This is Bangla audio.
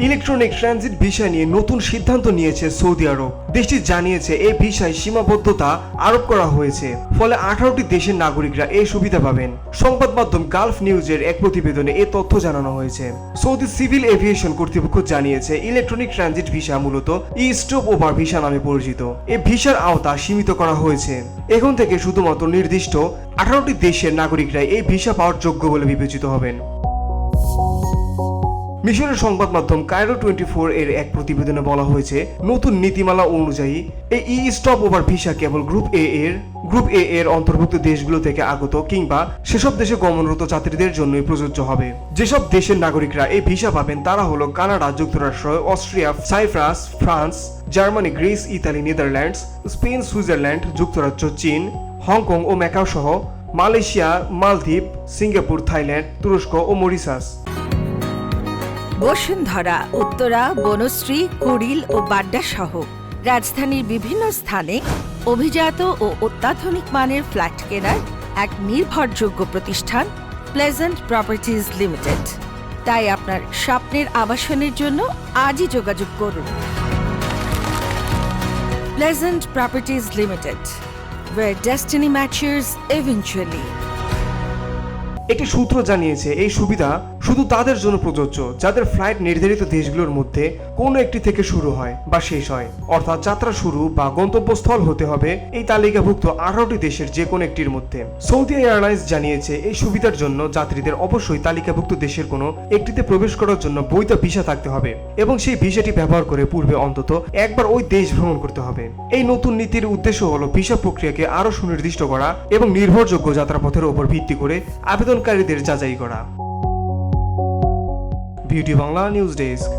ইলেকট্রনিক ট্রানজিট ভিসা নিয়ে নতুন সিদ্ধান্ত নিয়েছে সৌদি আরব। দেশটি জানিয়েছে এই ভিসায় সীমাবদ্ধতা আরোপ করা হয়েছে, ফলে 18টি দেশের নাগরিকরা এই সুবিধা পাবেন। সংবাদ মাধ্যম গালফ নিউজের এক প্রতিবেদনে এ তথ্য জানানো হয়েছে। সৌদি সিভিল এভিয়েশন কর্তৃপক্ষ জানিয়েছে ইলেকট্রনিক ট্রানজিট ভিসা মূলত স্টপ ওভার ভিসা নামে পরিচিত। এই ভিসার আওতা সীমিত করা হয়েছে। এখন থেকে শুধুমাত্র নির্দিষ্ট 18টি দেশের নাগরিকরাই এই ভিসা পাওয়ার যোগ্য বলে বিবেচিত হবেন। মিশরের সংবাদ মাধ্যম কায়রো 24 এর এক প্রতিবেদনে বলা হয়েছে, নতুন নীতিমালা অনুযায়ী এই স্টপ ওভার ভিসা কেবল গ্রুপ এ এর অন্তর্ভুক্ত দেশগুলো থেকে আগত কিংবা সেসব দেশে গমনরত যাত্রীদের জন্যই প্রযোজ্য হবে। যেসব দেশের নাগরিকরা এই ভিসা পাবেন তারা হলো কানাডা, যুক্তরাষ্ট্র, Austria, Cyprus, France, Germany, Greece, Italy, Netherlands, Spain, Switzerland, যুক্তরাজ্য, চীন, হংকং ও ম্যাকাও সহ মালয়েশিয়া, মালদ্বীপ, সিঙ্গাপুর, থাইল্যান্ড, তুরস্ক ও মরিশাস। বসুন্ধরা, উত্তরা, বনশ্রী, কুড়িল ও বাড্ডা সহ রাজধানীর বিভিন্ন স্থানে অভিজাত ও অত্যাধুনিক মানের ফ্ল্যাট কেনার এক নির্ভরযোগ্য প্রতিষ্ঠান প্লেজেন্ট প্রপার্টিজ লিমিটেড। তাই আপনার স্বপ্নের আবাসনের জন্য আজই যোগাযোগ করুন। Pleasant properties limited, where destiny matches eventually. একটি সূত্র জানিয়েছে এই সুবিধা শুধু তাদের জন্য প্রযোজ্য যাদের ফ্লাইট নির্ধারিত দেশগুলোর মধ্যে কোনো একটি থেকে শুরু হয় বা শেষ হয়, অর্থাৎ যাত্রা শুরু বা গন্তব্যস্থল হতে হবে এই তালিকাভুক্ত 18টি দেশের যে কোনো একটির মধ্যে। সৌদি এয়ারলাইন্স জানিয়েছে এই সুবিধার জন্য যাত্রীদের অবশ্যই তালিকাভুক্ত দেশের কোনো একটিতে প্রবেশ করার জন্য বৈধ ভিসা থাকতে হবে এবং সেই ভিসাটি ব্যবহার করে পূর্বে অন্তত একবার ওই দেশ ভ্রমণ করতে হবে। এই নতুন নীতির উদ্দেশ্য হলো ভিসা প্রক্রিয়াকে আরো সুনির্দিষ্ট করা এবং নির্ভরযোগ্য যাত্রাপথের উপর ভিত্তি করে আবেদনকারীদের যাচাই করা। Beauty Bangla news desk.